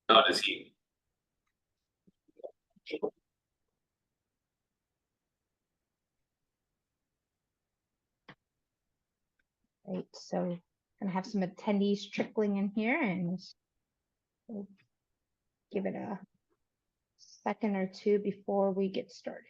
Not as he. Right, so gonna have some attendees trickling in here, and we'll give it a second or two before we get started.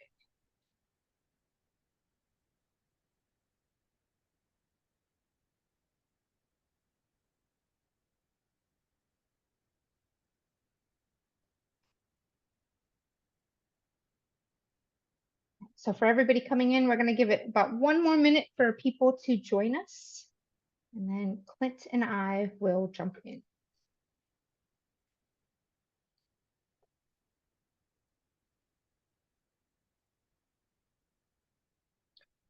So for everybody coming in, we're going to give it about 1 more minute for people to join us. And then Clint and I will jump in.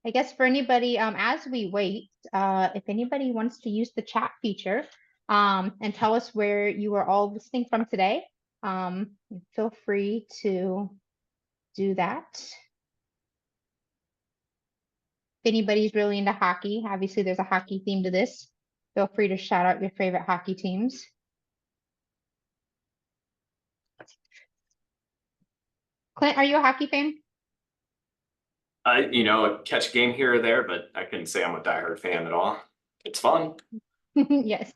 I guess for anybody, as we wait, if anybody wants to use the chat feature and tell us where you are all listening from today, feel free to do that. If anybody's really into hockey, obviously there's a hockey theme to this. Feel free to shout out your favorite hockey teams. Clint, are you a hockey fan? Catch a game here or there, but I couldn't say I'm a diehard fan at all. It's fun. Yes.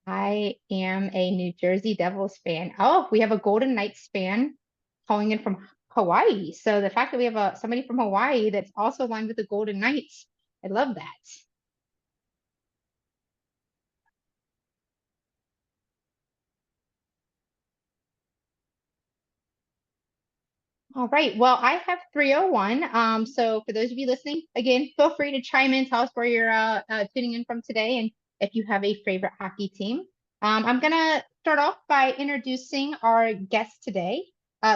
I am a New Jersey Devils fan. Oh, we have a Golden Knights fan calling in from Hawaii. So the fact that we have somebody from Hawaii that's also aligned with the Golden Knights, I love that. All right. Well, I have 301. So for those of you listening, again, feel free to chime in, tell us where you're tuning in from today, and if you have a favorite hockey team. I'm going to start off by introducing our guest today.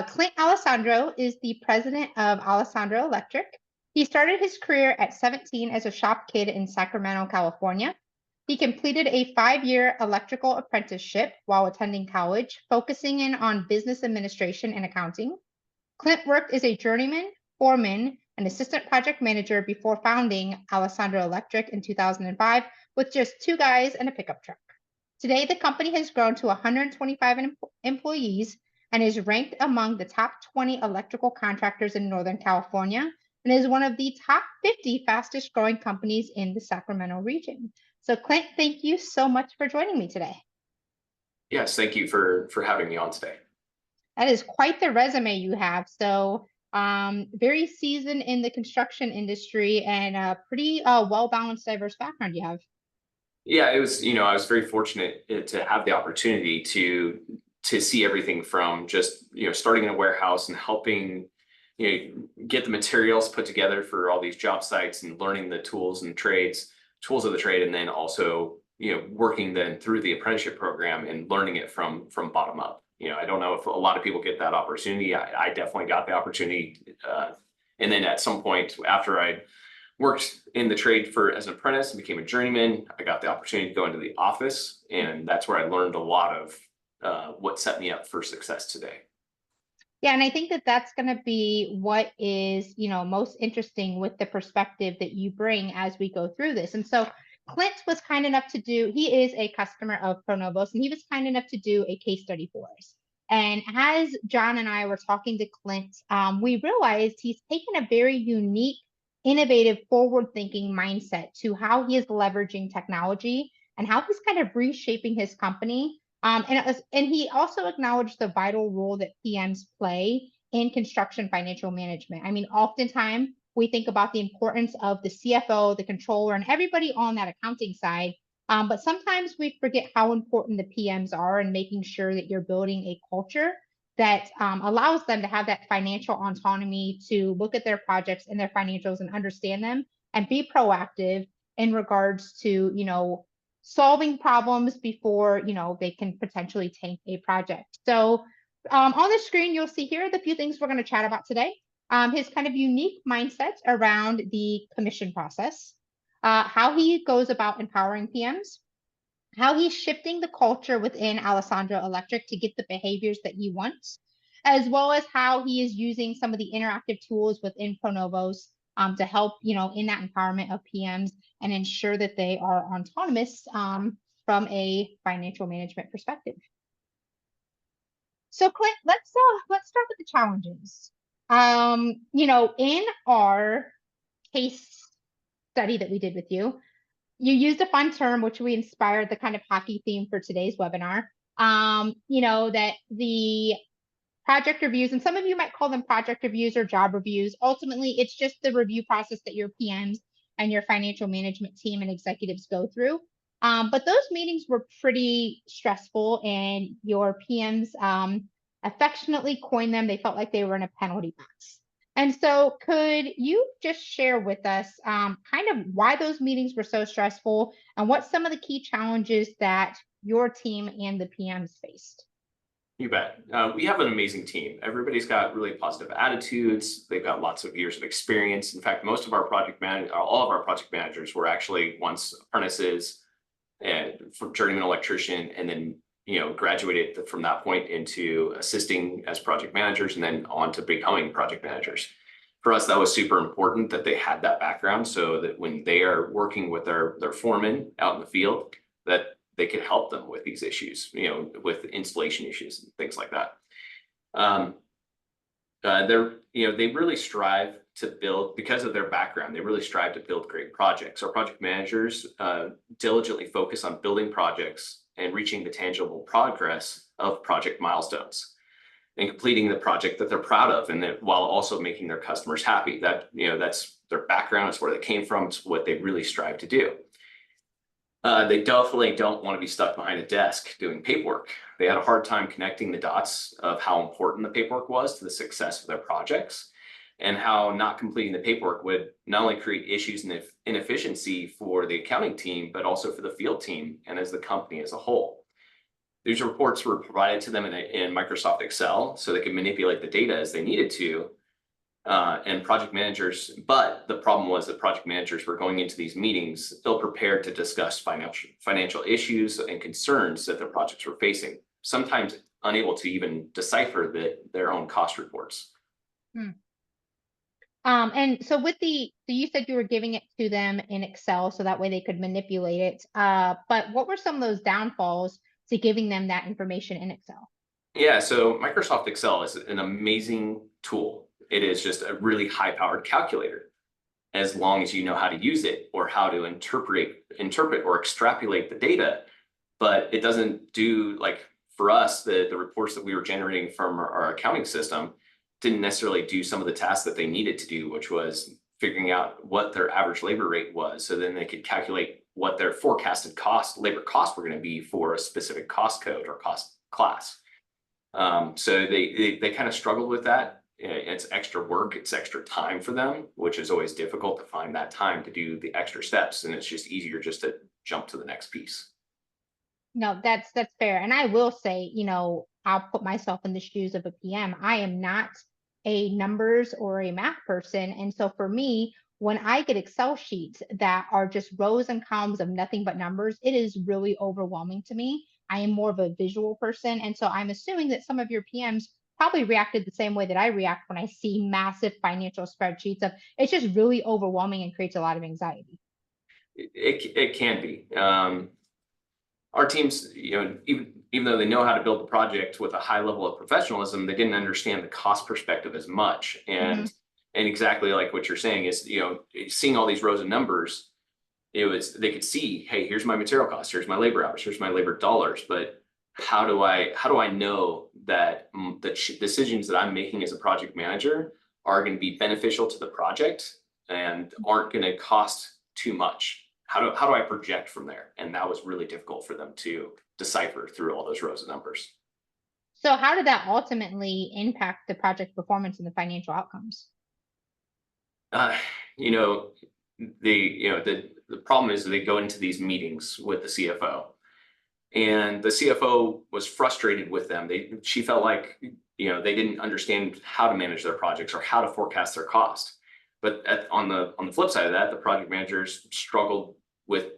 Clint Alessandro is the president of Alessandro Electric. He started his career at 17 as a shop kid in Sacramento, California. He completed a 5-year electrical apprenticeship while attending college, focusing in on business administration and accounting. Clint worked as a journeyman, foreman, and assistant project manager before founding Alessandro Electric in 2005 with just 2 guys and a pickup truck. Today, the company has grown to 125 employees and is ranked among the top 20 electrical contractors in Northern California and is one of the top 50 fastest growing companies in the Sacramento region. So Clint, thank you so much for joining me today. Yes, thank you for having me on today. That is quite the resume you have. So very seasoned in the construction industry and a pretty well-balanced, diverse background you have. Yeah, it was, I was very fortunate to have the opportunity to see everything from just, starting in a warehouse and helping, get the materials put together for all these job sites and learning the tools of the trade, and then also, working then through the apprenticeship program and learning it from bottom up. I don't know if a lot of people get that opportunity. I definitely got the opportunity. And then at some point after I worked in the trade as an apprentice and became a journeyman, I got the opportunity to go into the office, and that's where I learned a lot of what set me up for success today. Yeah, and I think that that's going to be what is, most interesting with the perspective that you bring as we go through this. And so Clint was kind enough to he is a customer of ProNovos, and he was kind enough to do a case study for us. And as John and I were talking to Clint, we realized he's taken a very unique, innovative, forward-thinking mindset to how he is leveraging technology and how he's kind of reshaping his company. And he also acknowledged the vital role that PMs play in construction financial management. I mean, oftentimes we think about the importance of the CFO, the controller, and everybody on that accounting side. But sometimes we forget how important the PMs are in making sure that you're building a culture that allows them to have that financial autonomy to look at their projects and their financials and understand them and be proactive in regards to, solving problems before, they can potentially tank a project. So on the screen, you'll see here are the few things we're going to chat about today. His kind of unique mindset around the commission process, how he goes about empowering PMs, how he's shifting the culture within Alessandro Electric to get the behaviors that he wants, as well as how he is using some of the interactive tools within ProNovos to help, in that empowerment of PMs and ensure that they are autonomous from a financial management perspective. So Clint, let's start with the challenges. In our case study that we did with you, you used a fun term which we inspired the kind of hockey theme for today's webinar. That the project reviews, and some of you might call them project reviews or job reviews. Ultimately, it's just the review process that your PMs and your financial management team and executives go through. But those meetings were pretty stressful, and your PMs affectionately coined them. They felt like they were in a penalty box. And so, could you just share with us kind of why those meetings were so stressful and what some of the key challenges that your team and the PMs faced? You bet. We have an amazing team. Everybody's got really positive attitudes. They've got lots of years of experience. In fact, most of our all of our project managers were actually once apprentices and from journeyman electrician, and then graduated from that point into assisting as project managers, and then on to becoming project managers. For us, that was super important that they had that background, so that when they are working with their foreman out in the field, that they could help them with these issues, with installation issues and things like that. They really strive to build, because of their background, they really strive to build great projects. Our project managers diligently focus on building projects and reaching the tangible progress of project milestones and completing the project that they're proud of, and that while also making their customers happy. That's their background, it's where they came from, it's what they really strive to do. They definitely don't want to be stuck behind a desk doing paperwork. They had a hard time connecting the dots of how important the paperwork was to the success of their projects, and how not completing the paperwork would not only create issues and inefficiency for the accounting team, but also for the field team and as the company as a whole. These reports were provided to them in Microsoft Excel so they could manipulate the data as they needed to. And project managers, but the problem was that project managers were going into these meetings ill prepared to discuss financial issues and concerns that their projects were facing, sometimes unable to even decipher their own cost reports. And so you said you were giving it to them in Excel so that way they could manipulate it. But what were some of those downfalls to giving them that information in Excel? Yeah, so Microsoft Excel is an amazing tool. It is just a really high-powered calculator, as long as you know how to use it or how to interpret or extrapolate the data. But it doesn't do, like for us, the reports that we were generating from our accounting system didn't necessarily do some of the tasks that they needed to do, which was figuring out what their average labor rate was, so then they could calculate what their forecasted labor costs were going to be for a specific cost code or cost class. So they kind of struggled with that. It's extra work, it's extra time for them, which is always difficult to find that time to do the extra steps. And it's just easier just to jump to the next piece. No, that's fair. And I will say, I'll put myself in the shoes of a PM. I am not a numbers or a math person. And so for me, when I get Excel sheets that are just rows and columns of nothing but numbers, it is really overwhelming to me. I am more of a visual person. And so I'm assuming that some of your PMs probably reacted the same way that I react when I see massive financial spreadsheets of it's just really overwhelming and creates a lot of anxiety. It can be. Our teams, even though they know how to build the project with a high level of professionalism, they didn't understand the cost perspective as much. And exactly like what you're saying is, seeing all these rows of numbers, they could see, hey, here's my material cost, here's my labor hours, here's my labor dollars. But how do I know that the decisions that I'm making as a project manager are going to be beneficial to the project and aren't going to cost too much? How do I project from there? And that was really difficult for them to decipher through all those rows of numbers. So how did that ultimately impact the project performance and the financial outcomes? The problem is that they go into these meetings with the CFO, and the CFO was frustrated with them. She felt like they didn't understand how to manage their projects or how to forecast their cost. But on the flip side of that, the project managers struggled with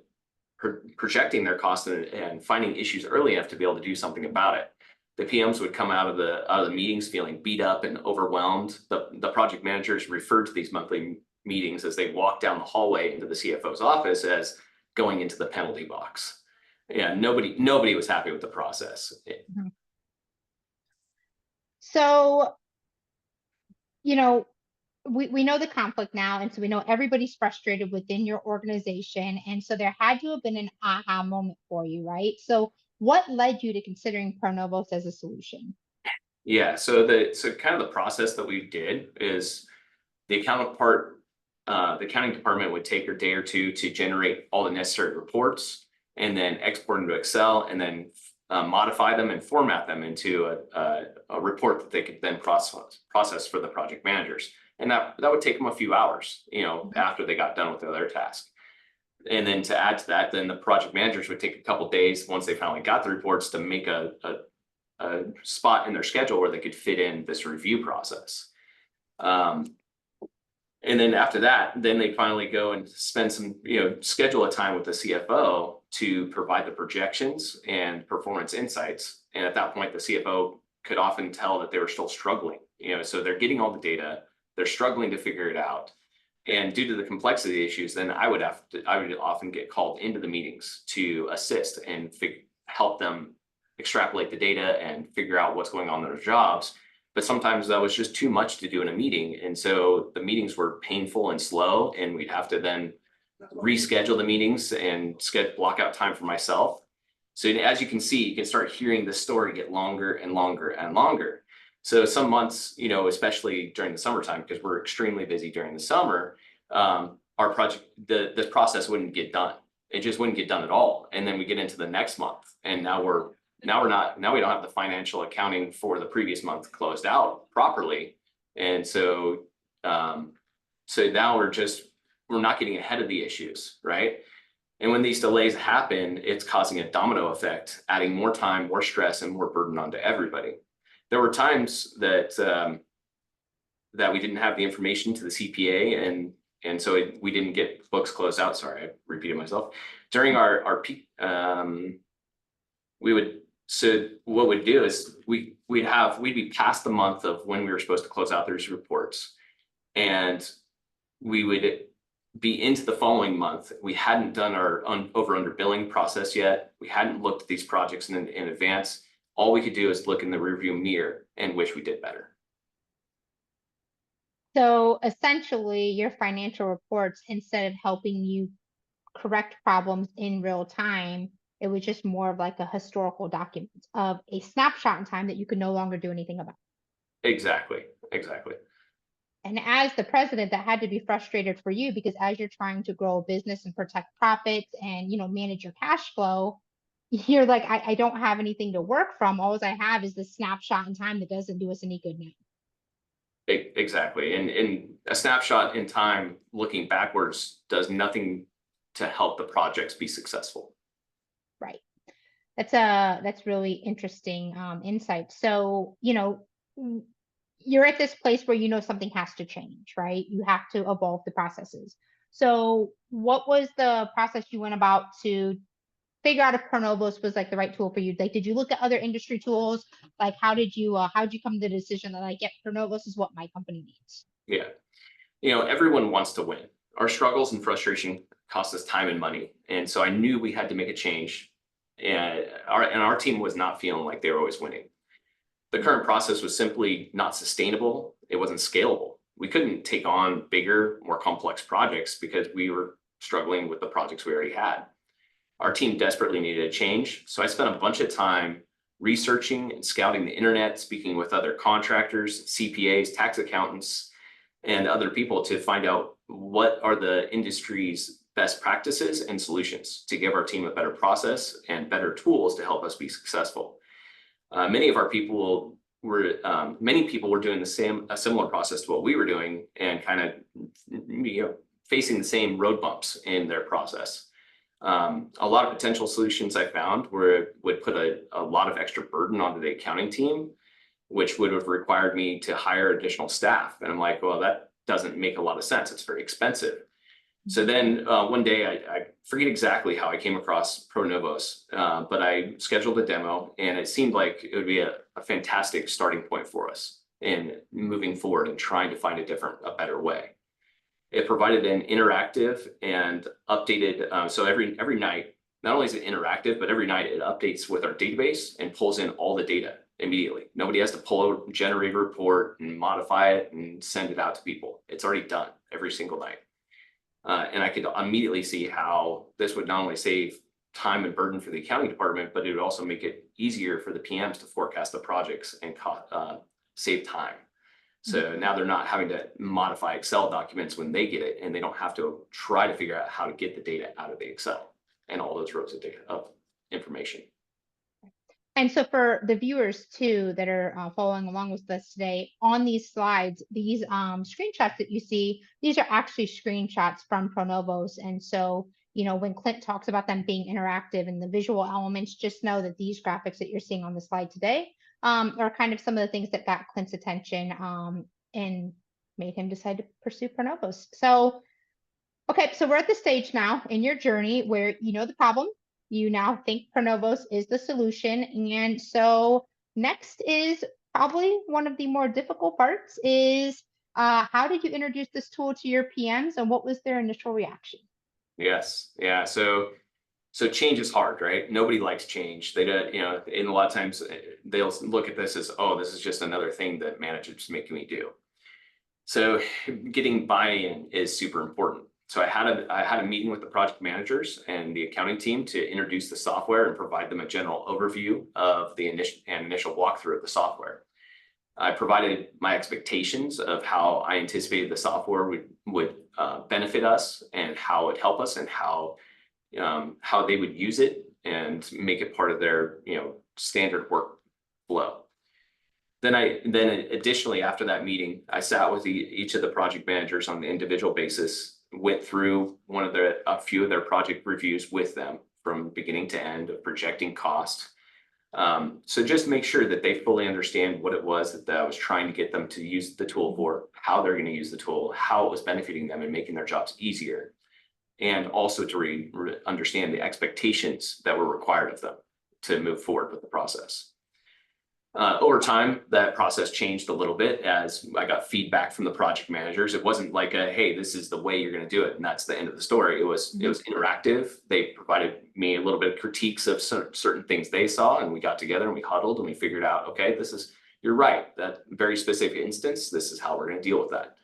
projecting their costs and finding issues early enough to be able to do something about it. The PMs would come out of the meetings feeling beat up and overwhelmed. The project managers referred to these monthly meetings as they walked down the hallway into the CFO's office as going into the penalty box. Yeah, nobody was happy with the process. So, you know, we know the conflict now, and so we know everybody's frustrated within your organization. And so there had to have been an aha moment for you, right? So what led you to considering ProNovos as a solution? Yeah, so kind of the process that we did is the the accounting department would take a day or two to generate all the necessary reports and then export into Excel and then modify them and format them into a report that they could then process for the project managers. And that would take them a few hours, Mhm. after they got done with their task. And then to add to that, then the project managers would take a couple days once they finally got the reports to make a spot in their schedule where they could fit in this review process. Um, and then after that, then they finally go and spend some, schedule a time with the CFO to provide the projections and performance insights. And at that point, the CFO could often tell that they were still struggling, so they're getting all the data, they're struggling to figure it out. And due to the complexity issues, then I would often get called into the meetings to assist and help them extrapolate the data and figure out what's going on in their jobs. But sometimes that was just too much to do in a meeting. And so the meetings were painful and slow, and we'd have to then reschedule the meetings and block out time for myself. So as you can see, you can start hearing the story get longer and longer and longer. So some months, especially during the summertime, because we're extremely busy during the summer, our project, the process wouldn't get done. It just wouldn't get done at all. And then we get into the next month, and now we don't have the financial accounting for the previous month closed out properly. And so now we're not getting ahead of the issues, right? And when these delays happen, it's causing a domino effect, adding more time, more stress, and more burden onto everybody. There were times that we didn't have the information to the CPA, and so we didn't get books closed out. Sorry, I repeated myself. During our peak, we would so what we'd do is we'd be past the month of when we were supposed to close out those reports, and we would be into the following month. We hadn't done our over under billing process yet. We hadn't looked at these projects in advance. All we could do is look in the rearview mirror and wish we did better. So essentially, your financial reports, instead of helping you correct problems in real time, it was just more of like a historical document of a snapshot in time that you could no longer do anything about. Exactly. Exactly. And as the president, that had to be frustrated for you because as you're trying to grow a business and protect profits and manage your cash flow, you're like, I don't have anything to work from. All I have is this snapshot in time that doesn't do us any good now. Exactly. And a snapshot in time looking backwards does nothing to help the projects be successful. Right. That's really interesting insight. So, you're at this place where something has to change, right? You have to evolve the processes. So, what was the process you went about to figure out if ProNovos was like the right tool for you? Like, did you look at other industry tools? Like, how did you come to the decision that like, yeah, ProNovos is what my company needs? Yeah. Everyone wants to win. Our struggles and frustration cost us time and money. And so I knew we had to make a change. And our team was not feeling like they were always winning. The current process was simply not sustainable. It wasn't scalable. We couldn't take on bigger, more complex projects because we were struggling with the projects we already had. Our team desperately needed a change. So I spent a bunch of time researching and scouting the internet, speaking with other contractors, CPAs, tax accountants, and other people to find out what are the industry's best practices and solutions to give our team a better process and better tools to help us be successful. Many people were doing a similar process to what we were doing and kind of facing the same road bumps in their process. A lot of potential solutions I found would put a lot of extra burden onto the accounting team, which would have required me to hire additional staff. And I'm like, well, that doesn't make a lot of sense. It's very expensive. So then one day, I forget exactly how I came across ProNovos, but I scheduled a demo, and it seemed like it would be a fantastic starting point for us in moving forward and trying to find a better way. It provided an interactive and updated. So every night, not only is it interactive, but every night it updates with our database and pulls in all the data immediately. Nobody has to pull out, generate a report and modify it and send it out to people. It's already done every single night. And I could immediately see how this would not only save time and burden for the accounting department, but it would also make it easier for the PMs to forecast the projects and save time. So now they're not having to modify Excel documents when they get it, and they don't have to try to figure out how to get the data out of the Excel and all those rows of data of information. And so for the viewers too that are following along with us today, on these slides, these screenshots that you see, these are actually screenshots from ProNovos. And so, when Clint talks about them being interactive and the visual elements, just know that these graphics that you're seeing on the slide today are kind of some of the things that got Clint's attention and made him decide to pursue ProNovos. So, okay, so we're at the stage now in your journey where you know the problem. You now think ProNovos is the solution. And so next is probably one of the more difficult parts is how did you introduce this tool to your PMs and what was their initial reaction? Yes. Yeah. So change is hard, right? Nobody likes change. They don't, and a lot of times they'll look at this as, oh, this is just another thing that managers making me do. So getting buy-in is super important. So I had a meeting with the project managers and the accounting team to introduce the software and provide them a general overview of the initial walkthrough of the software. I provided my expectations of how I anticipated the software would benefit us and how it help us and how they would use it and make it part of their standard workflow. Then additionally, after that meeting, I sat with each of the project managers on an individual basis, went through a few of their project reviews with them from beginning to end of projecting cost. So just make sure that they fully understand what it was that I was trying to get them to use the tool for, how they're going to use the tool, how it was benefiting them and making their jobs easier, and also to understand the expectations that were required of them to move forward with the process. Over time, that process changed a little bit as I got feedback from the project managers. It wasn't like hey, this is the way you're going to do it, and that's the end of the story. It was interactive. They provided me a little bit of critiques of certain things they saw, and we got together and we huddled and we figured out, okay, you're right. That very specific instance, this is how we're going to deal with that.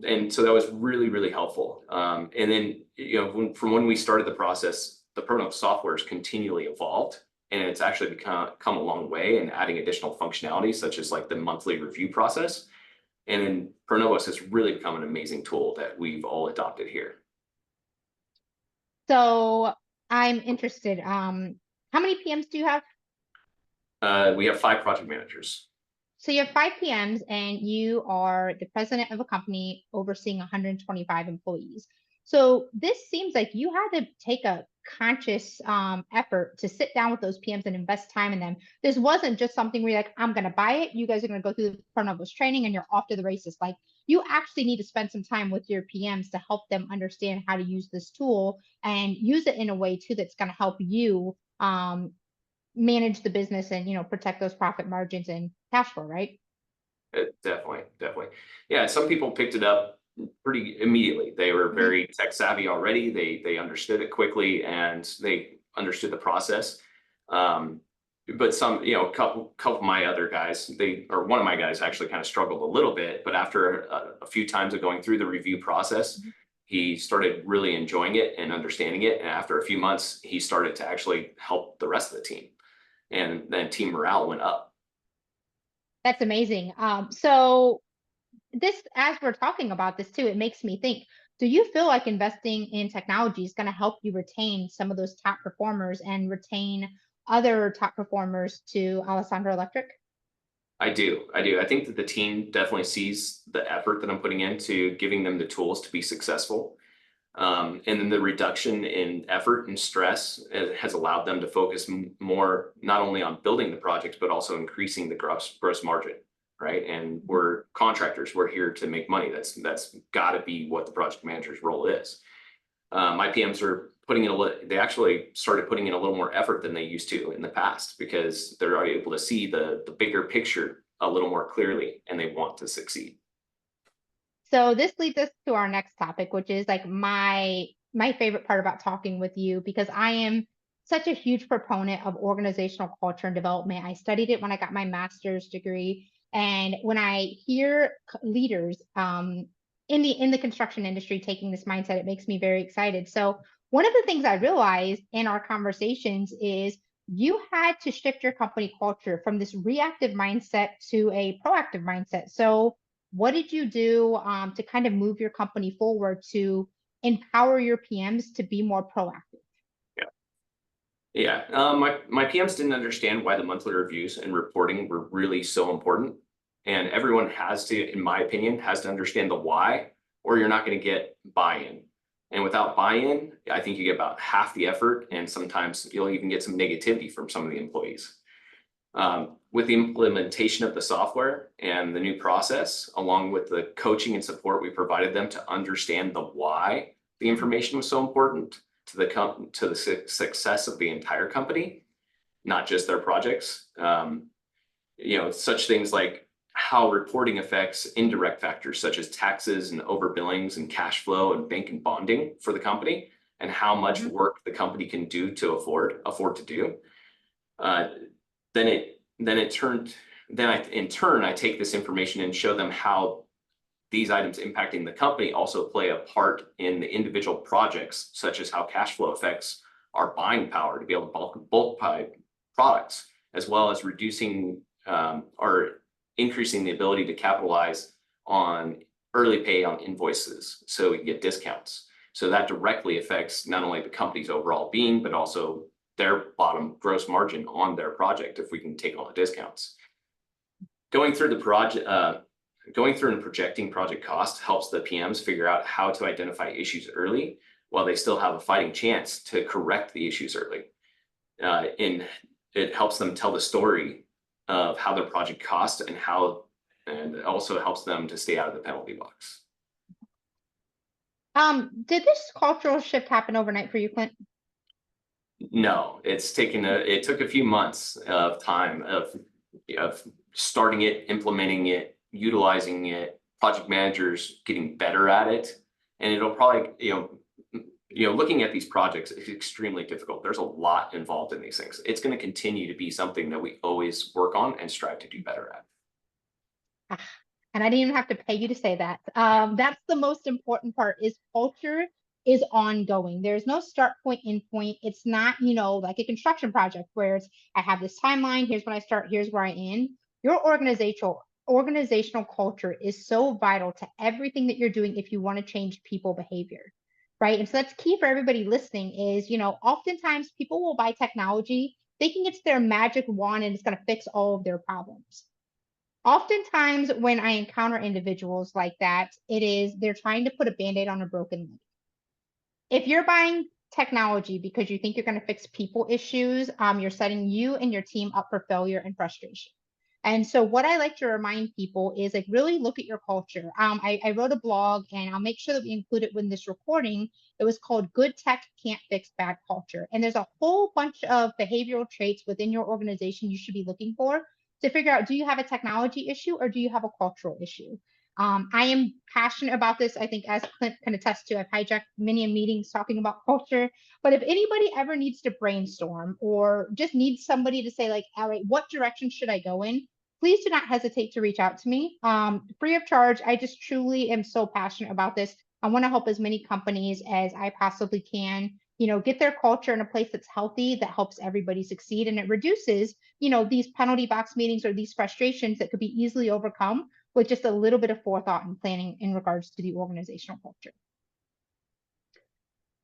And so that was really, really helpful. And then, from when we started the process, the ProNovos software has continually evolved. And it's actually come a long way in adding additional functionality, such as like the monthly review process. And then ProNovos has really become an amazing tool that we've all adopted here. So I'm interested. How many PMs do you have? We have 5 project managers. So you have 5 PMs and you are the president of a company overseeing 125 employees. So this seems like you had to take a conscious effort to sit down with those PMs and invest time in them. This wasn't just something where you're like, I'm going to buy it. You guys are going to go through the ProNovos training and you're off to the races. Like you actually need to spend some time with your PMs to help them understand how to use this tool and use it in a way too that's going to help you manage the business and protect those profit margins and cash flow, right? Definitely. Yeah, some people picked it up pretty immediately. They were very tech savvy already. They understood it quickly and they understood the process. But some, a couple of my other guys, one of my guys actually kind of struggled a little bit, but after a few times of going through the review process, he started really enjoying it and understanding it. And after a few months, he started to actually help the rest of the team. And then team morale went up. That's amazing. So this, as we're talking about this too, it makes me think, do you feel like investing in technology is going to help you retain some of those top performers and retain other top performers to Alessandro Electric? I do. I think that the team definitely sees the effort that I'm putting into giving them the tools to be successful. And then the reduction in effort and stress has allowed them to focus more, not only on building the projects, but also increasing the gross margin, right? And we're contractors, we're here to make money. That's gotta be what the project manager's role is. My PMs are they actually started putting in a little more effort than they used to in the past because they're already able to see the bigger picture a little more clearly and they want to succeed. So this leads us to our next topic, which is like my my favorite part about talking with you because I am such a huge proponent of organizational culture and development. I studied it when I got my master's degree. And when I hear leaders in the construction industry taking this mindset, it makes me very excited. So one of the things I realized in our conversations is you had to shift your company culture from this reactive mindset to a proactive mindset. So what did you do to kind of move your company forward to empower your PMs to be more proactive? Yeah, my PMs didn't understand why the monthly reviews and reporting were really so important. And everyone has to, in my opinion, has to understand the why, or you're not going to get buy-in. And without buy-in, I think you get about half the effort, and sometimes you'll even get some negativity from some of the employees. With the implementation of the software and the new process, along with the coaching and support we provided them to understand the why the information was so important to the success of the entire company, not just their projects. Such things like how reporting affects indirect factors such as taxes and overbillings and cash flow and bank and bonding for the company, and how much work the company can do to afford to do. In turn, I take this information and show them how these items impacting the company also play a part in the individual projects, such as how cash flow affects our buying power to be able to bulk buy products, as well as reducing or increasing the ability to capitalize on early pay on invoices so we can get discounts. So that directly affects not only the company's overall being, but also their bottom gross margin on their project if we can take all the discounts. Going through and projecting project cost helps the PMs figure out how to identify issues early while they still have a fighting chance to correct the issues early. And it helps them tell the story of how their project costs and it also helps them to stay out of the penalty box. Did this cultural shift happen overnight for you, Clint? No, it took a few months of time of starting it, implementing it, utilizing it, project managers getting better at it. And it'll probably, looking at these projects is extremely difficult. There's a lot involved in these things. It's going to continue to be something that we always work on and strive to do better at. And I didn't even have to pay you to say that. That's the most important part is culture is ongoing. There's no start point, end point. It's not, like a construction project where I have this timeline. Here's when I start. Here's where I end. Your organizational culture is so vital to everything that you're doing if you want to change people behavior, right? And so that's key for everybody listening is, oftentimes people will buy technology thinking it's their magic wand and it's going to fix all of their problems. Oftentimes when I encounter individuals like that, they're trying to put a Band-Aid on a broken leg. If you're buying technology because you think you're going to fix people issues, you're setting you and your team up for failure and frustration. And so what I like to remind people is like really look at your culture. I wrote a blog and I'll make sure that we include it with this recording. It was called Good Tech Can't Fix Bad Culture. And there's a whole bunch of behavioral traits within your organization you should be looking for to figure out, do you have a technology issue or do you have a cultural issue? I am passionate about this. I think as Clint can attest to, I've hijacked many meetings talking about culture. But if anybody ever needs to brainstorm or just needs somebody to say like, all right, what direction should I go in? Please do not hesitate to reach out to me. Free of charge. I just truly am so passionate about this. I want to help as many companies as I possibly can, get their culture in a place that's healthy, that helps everybody succeed. And it reduces, these penalty box meetings or these frustrations that could be easily overcome with just a little bit of forethought and planning in regards to the organizational culture.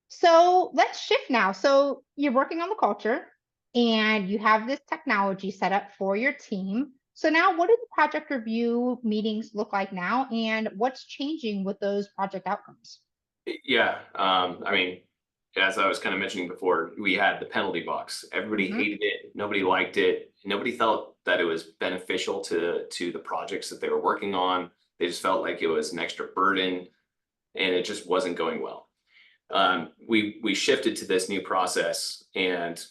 So let's shift now. So you're working on the culture and you have this technology set up for your team. So now what do the project review meetings look like now and what's changing with those project outcomes? Yeah, as I was kind of mentioning before, we had the penalty box. Everybody hated it. Nobody liked it. Nobody felt that it was beneficial to the projects that they were working on. They just felt like it was an extra burden and it just wasn't going well. We shifted to this new process and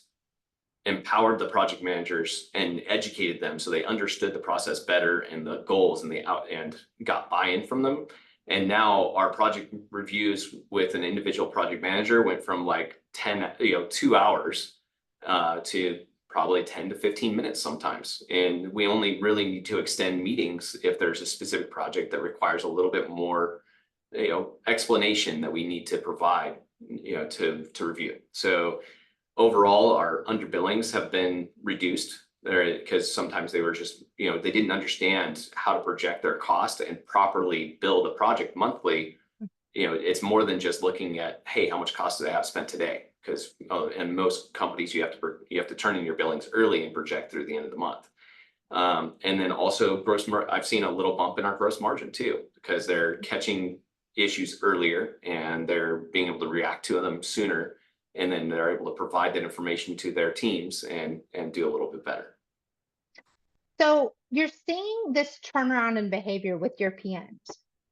empowered the project managers and educated them so they understood the process better and the goals and got buy-in from them. And now our project reviews with an individual project manager went from like 2 hours to probably 10 to 15 minutes sometimes. And we only really need to extend meetings if there's a specific project that requires a little bit more, explanation that we need to provide, to review. So overall, our underbillings have been reduced there because sometimes they were just, they didn't understand how to project their cost and properly bill the project monthly. It's more than just looking at, hey, how much cost did I have spent today? Because in most companies, you have to turn in your billings early and project through the end of the month. And then also I've seen a little bump in our gross margin too, because they're catching issues earlier and they're being able to react to them sooner. And then they're able to provide that information to their teams and do a little bit better. So you're seeing this turnaround in behavior with your PMs.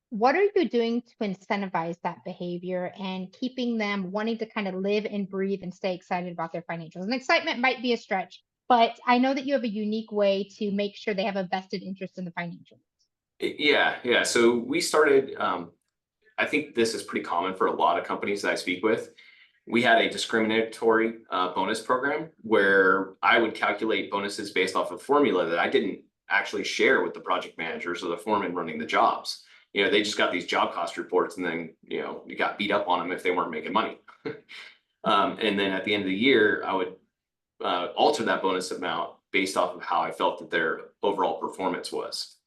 What are you doing to incentivize that behavior and keeping them wanting to kind of live and breathe and stay excited about their financials? And excitement might be a stretch, but I know that you have a unique way to make sure they have a vested interest in the financials. Yeah. So we started, I think this is pretty common for a lot of companies that I speak with. We had a discriminatory bonus program where I would calculate bonuses based off a formula that I didn't actually share with the project managers or the foreman running the jobs. They just got these job cost reports and then, you got beat up on them if they weren't making money. And then at the end of the year, I would alter that bonus amount based off of how I felt that their overall performance was.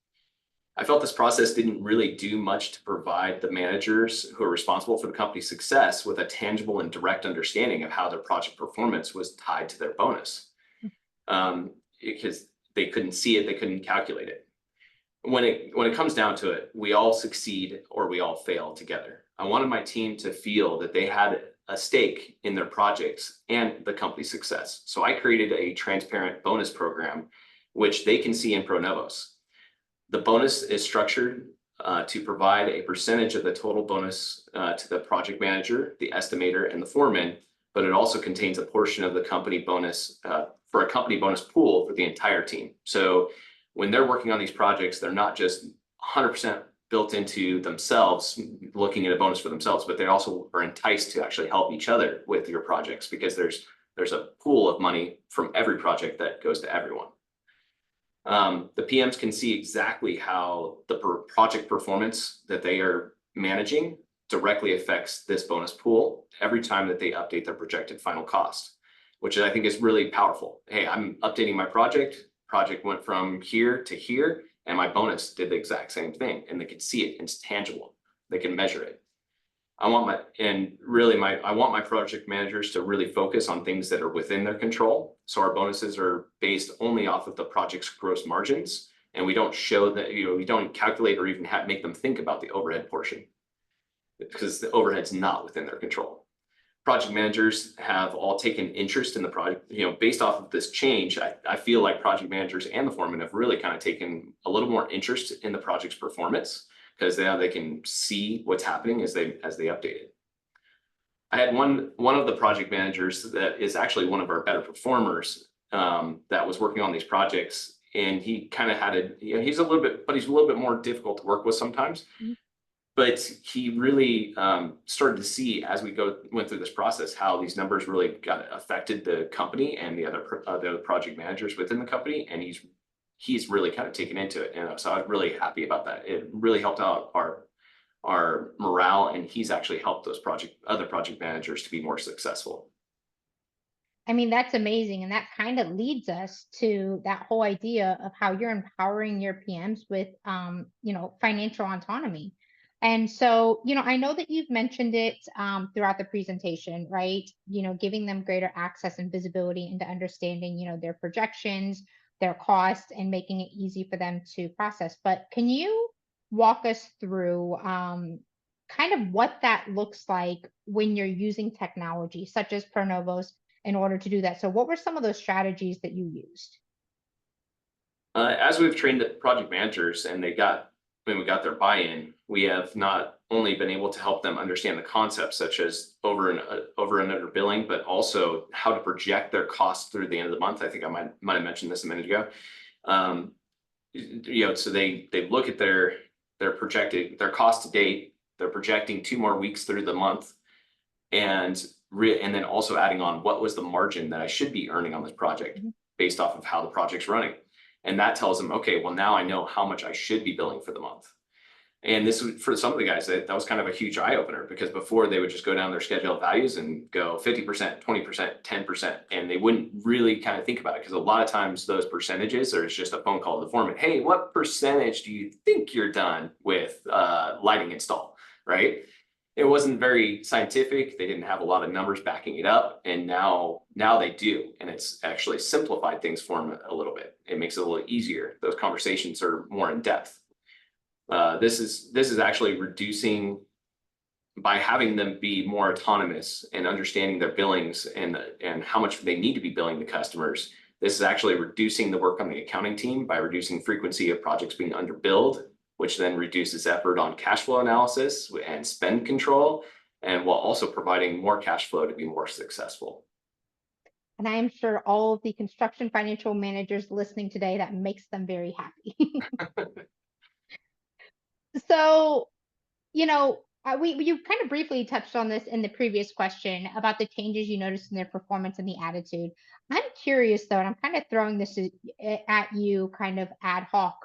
I felt this process didn't really do much to provide the managers who are responsible for the company's success with a tangible and direct understanding of how their project performance was tied to their bonus. Because they couldn't see it, they couldn't calculate it. When it comes down to it, we all succeed or we all fail together. I wanted my team to feel that they had a stake in their projects and the company's success. So I created a transparent bonus program, which they can see in ProNovos. The bonus is structured to provide a percentage of the total bonus to the project manager, the estimator, and the foreman, but it also contains a portion of the company bonus for a company bonus pool for the entire team. So when they're working on these projects, they're not just 100% built into themselves, looking at a bonus for themselves, but they also are enticed to actually help each other with your projects because there's a pool of money from every project that goes to everyone. The PMs can see exactly how the project performance that they are managing directly affects this bonus pool every time that they update their projected final cost, which I think is really powerful. Hey, I'm updating my project went from here to here, and my bonus did the exact same thing, and they can see it, it's tangible, they can measure it. I want my project managers to really focus on things that are within their control. So our bonuses are based only off of the project's gross margins, and we don't show that, we don't calculate or even make them think about the overhead portion because the overhead's not within their control. Project managers have all taken interest in the project, based off of this change. I feel like project managers and the foreman have really kind of taken a little more interest in the project's performance because now they can see what's happening as they update it. I had one of the project managers that is actually one of our better performers that was working on these projects, and he kind of had he's a little bit more difficult to work with sometimes. Mm-hmm. But he really started to see as we went through this process how these numbers really affected the company and the other project managers within the company, and he's really kind of taken into it. And so I was really happy about that. It really helped out our morale, and he's actually helped those other project managers to be more successful. I mean, that's amazing. And that kind of leads us to that whole idea of how you're empowering your PMs with, financial autonomy. And so, I know that you've mentioned it throughout the presentation, right? Giving them greater access and visibility into understanding, their projections, their costs, and making it easy for them to process. But can you walk us through kind of what that looks like when you're using technology such as ProNovos in order to do that? So what were some of those strategies that you used? As we've trained the project managers and when we got their buy-in, we have not only been able to help them understand the concepts such as over and under billing, but also how to project their costs through the end of the month. I think I might have mentioned this a minute ago. So they look at their their cost to date, they're projecting 2 more weeks through the month, and then also adding on what was the margin that I should be earning on this project based off of how the project's running. And that tells them, okay, well, now I know how much I should be billing for the month. And this was for some of the guys that was kind of a huge eye opener, because before they would just go down their scheduled values and go 50%, 20%, 10%, and they wouldn't really kind of think about it, because a lot of times those percentages, there's just a phone call to the foreman. Hey, what percentage do you think you're done with lighting install, right? It wasn't very scientific. They didn't have a lot of numbers backing it up. And now they do. And it's actually simplified things for them a little bit. It makes it a little easier. Those conversations are more in depth. This is actually reducing, by having them be more autonomous and understanding their billings and how much they need to be billing the customers. This is actually reducing the work on the accounting team by reducing frequency of projects being underbilled, which then reduces effort on cash flow analysis and spend control, and while also providing more cash flow to be more successful. And I am sure all of the construction financial managers listening today, that makes them very happy. So, you kind of briefly touched on this in the previous question about the changes you noticed in their performance and the attitude. I'm curious though, and I'm kind of throwing this at you kind of ad hoc.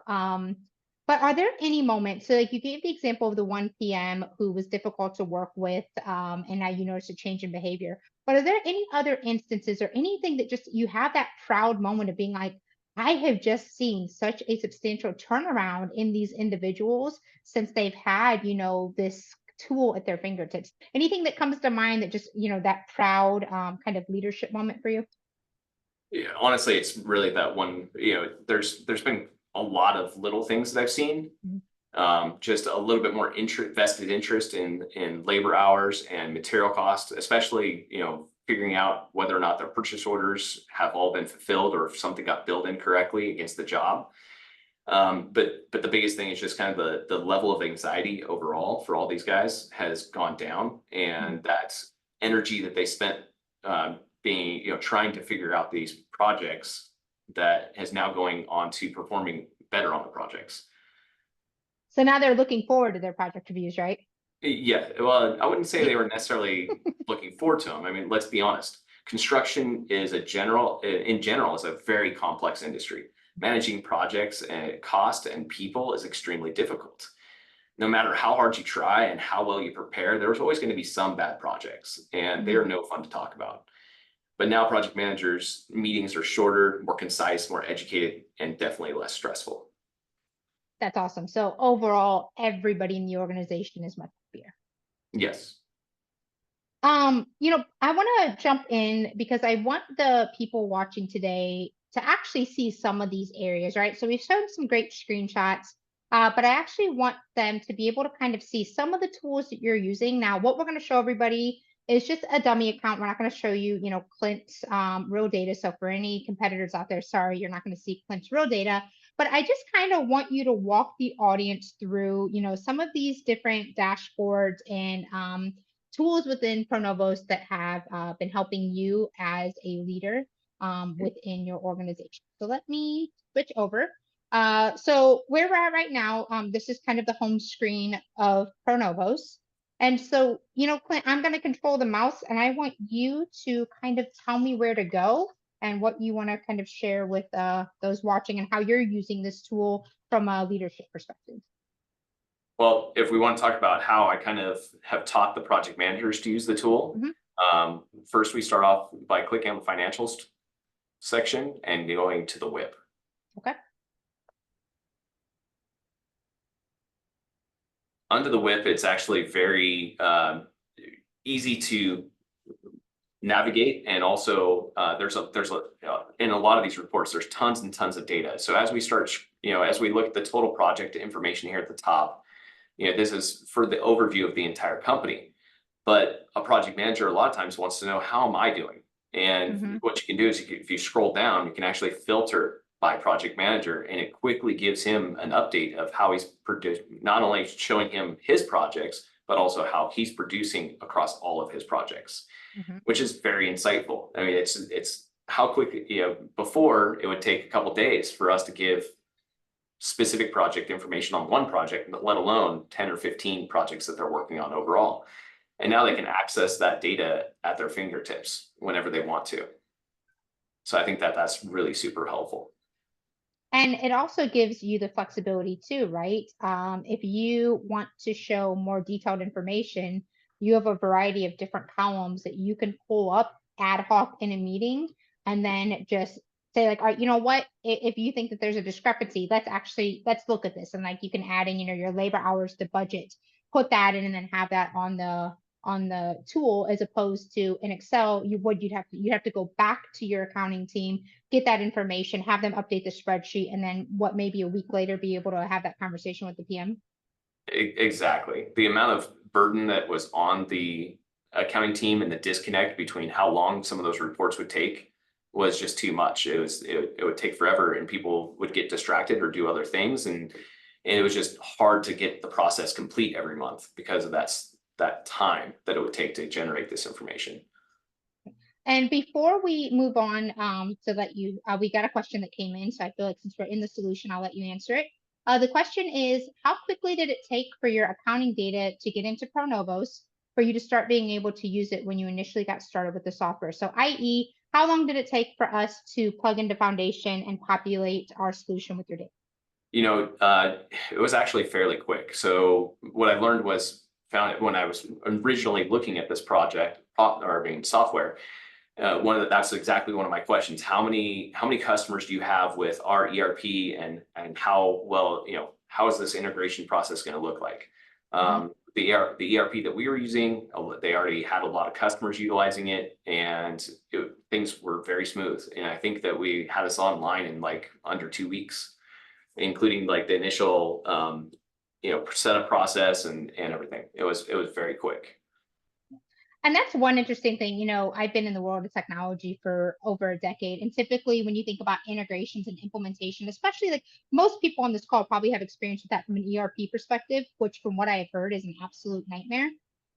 But are there any moments, so like you gave the example of the 1 PM who was difficult to work with, and now you notice a change in behavior, but are there any other instances or anything that just you have that proud moment of being like, I have just seen such a substantial turnaround in these individuals since they've had, this tool at their fingertips? Anything that comes to mind that just, that proud kind of leadership moment for you? Yeah, honestly, it's really that one. There's been a lot of little things that I've seen. Just a little bit more vested interest in labor hours and material costs, especially figuring out whether or not their purchase orders have all been fulfilled or if something got billed incorrectly against the job. But the biggest thing is just kind of the level of anxiety overall for all these guys has gone down, and that energy that they spent trying to figure out these projects, that is now going on to performing better on the projects. So now they're looking forward to their project reviews, right? Yeah, well, I wouldn't say they were necessarily looking forward to them. I mean, let's be honest. Construction is in general is a very complex industry. Managing projects and cost and people is extremely difficult. No matter how hard you try and how well you prepare, there's always going to be some bad projects, and they are no fun to talk about. But now project managers' meetings are shorter, more concise, more educated, and definitely less stressful. That's awesome. So overall, everybody in the organization is much happier. Yes. I want to jump in because I want the people watching today to actually see some of these areas, right? So we've shown some great screenshots, but I actually want them to be able to kind of see some of the tools that you're using. Now, what we're going to show everybody is just a dummy account. We're not going to show you, Clint's real data. So for any competitors out there, sorry, you're not going to see Clint's real data. But I just kind of want you to walk the audience through, some of these different dashboards and tools within ProNovos that have been helping you as a leader within your organization. So let me switch over. So where we're at right now, this is kind of the home screen of ProNovos. And so, Clint, I'm going to control the mouse, and I want you to kind of tell me where to go and what you want to kind of share with those watching and how you're using this tool from a leadership perspective. Well, if we want to talk about how I kind of have taught the project managers to use the tool, first we start off by clicking on the financials section and going to the WIP. Okay. Under the WIP, it's actually very easy to navigate, and also in a lot of these reports, there's tons and tons of data. So as we start, as we look at the total project information here at the top, this is for the overview of the entire company. But a project manager a lot of times wants to know, how am I doing? And what you can do is if you scroll down, you can actually filter by project manager, and it quickly gives him an update of how he's produced, not only showing him his projects, but also how he's producing across all of his projects, which is very insightful. I mean, it's how quick, before it would take a couple days for us to give specific project information on one project, let alone 10 or 15 projects that they're working on overall. And now they can access that data at their fingertips whenever they want to. So I think that that's really super helpful. And it also gives you the flexibility too, right? If you want to show more detailed information, you have a variety of different columns that you can pull up ad hoc in a meeting and then just say like, all right, you know what? If you think that there's a discrepancy, let's look at this. And like you can add in, your labor hours to budget, put that in and then have that on the tool, as opposed to in Excel, you'd have to go back to your accounting team, get that information, have them update the spreadsheet, and then what, maybe a week later be able to have that conversation with the PM. Exactly. The amount of burden that was on the accounting team and the disconnect between how long some of those reports would take was just too much. It would take forever and people would get distracted or do other things. And it was just hard to get the process complete every month because of that time that it would take to generate this information. And before we move on, to let you, we got a question that came in. So I feel like since we're in the solution, I'll let you answer it. The question is, how quickly did it take for your accounting data to get into ProNovos for you to start being able to use it when you initially got started with the software? So i.e., how long did it take for us to plug into Foundation and populate our solution with your data? It was actually fairly quick. So what I learned was found when I was originally looking at this project software. That's exactly one of my questions. How many customers do you have with our ERP, and how well, how is this integration process going to look like? The ERP that we were using, they already had a lot of customers utilizing it, and things were very smooth. And I think that we had us online in like under 2 weeks, including like the initial setup process and everything. It was very quick. And that's one interesting thing. I've been in the world of technology for over a decade. And typically, when you think about integrations and implementation, especially like most people on this call probably have experience with that from an ERP perspective, which from what I have heard is an absolute nightmare.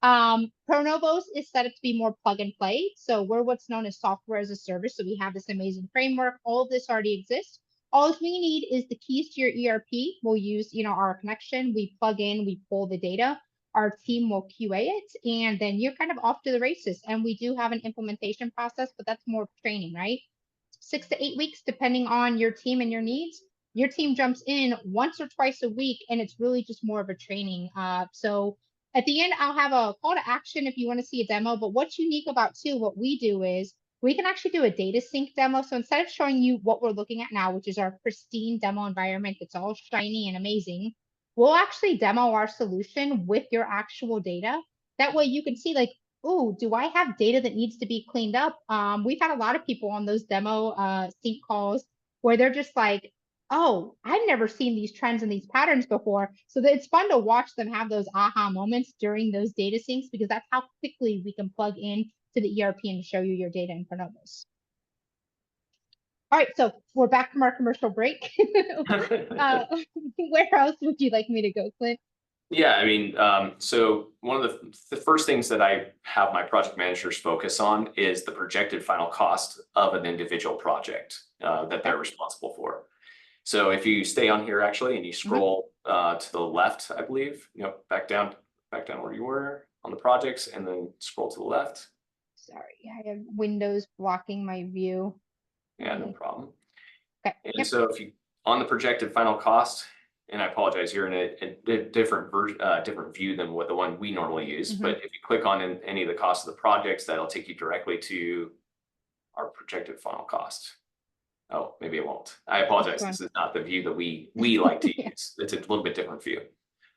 ProNovos is set up to be more plug and play. So we're what's known as software as a service. So we have this amazing framework. All of this already exists. All we need is the keys to your ERP. We'll use, our connection. We plug in, we pull the data. Our team will QA it, and then you're kind of off to the races. And we do have an implementation process, but that's more training, right? 6 to 8 weeks, depending on your team and your needs. Your team jumps in once or twice a week, and it's really just more of a training. So at the end, I'll have a call to action if you want to see a demo. But what's unique about what we do is we can actually do a data sync demo. So instead of showing you what we're looking at now, which is our pristine demo environment that's all shiny and amazing, we'll actually demo our solution with your actual data. That way you can see like, oh, do I have data that needs to be cleaned up? We've had a lot of people on those demo sync calls where they're just like, oh, I've never seen these trends and these patterns before. So it's fun to watch them have those aha moments during those data syncs, because that's how quickly we can plug in to the ERP and show you your data in front of us. All right, so we're back from our commercial break. Where else would you like me to go, Clint? Yeah, I mean, so one of the first things that I have my project managers focus on is the projected final cost of an individual project that they're responsible for. So if you stay on here actually and you scroll to the left, I believe, back down where you were on the projects, and then scroll to the left. Sorry, I have windows blocking my view. Yeah, no problem. Okay. And so if you on the projected final cost, and I apologize, you're in a different version, different view than what the one we normally use. But if you click on any of the costs of the projects, that'll take you directly to our projected final cost. Oh, maybe it won't. I apologize. This is not the view that we like to use. It's a little bit different view.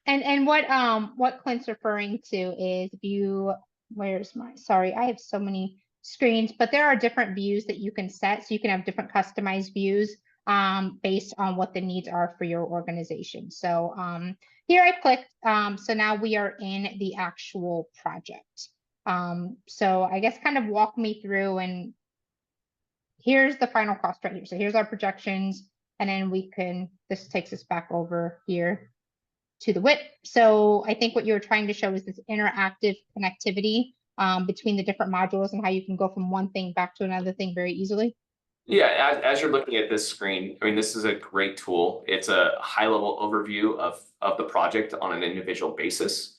And what Clint's referring to is view. Sorry, I have so many screens, but there are different views that you can set. So you can have different customized views based on what the needs are for your organization. So here I clicked. So now we are in the actual project. So I guess kind of walk me through, and here's the final cost right here. So here's our projections, and then this takes us back over here to the WIP. So I think what you're trying to show is this interactive connectivity between the different modules and how you can go from one thing back to another thing very easily. Yeah, as you're looking at this screen, I mean, this is a great tool. It's a high-level overview of the project on an individual basis.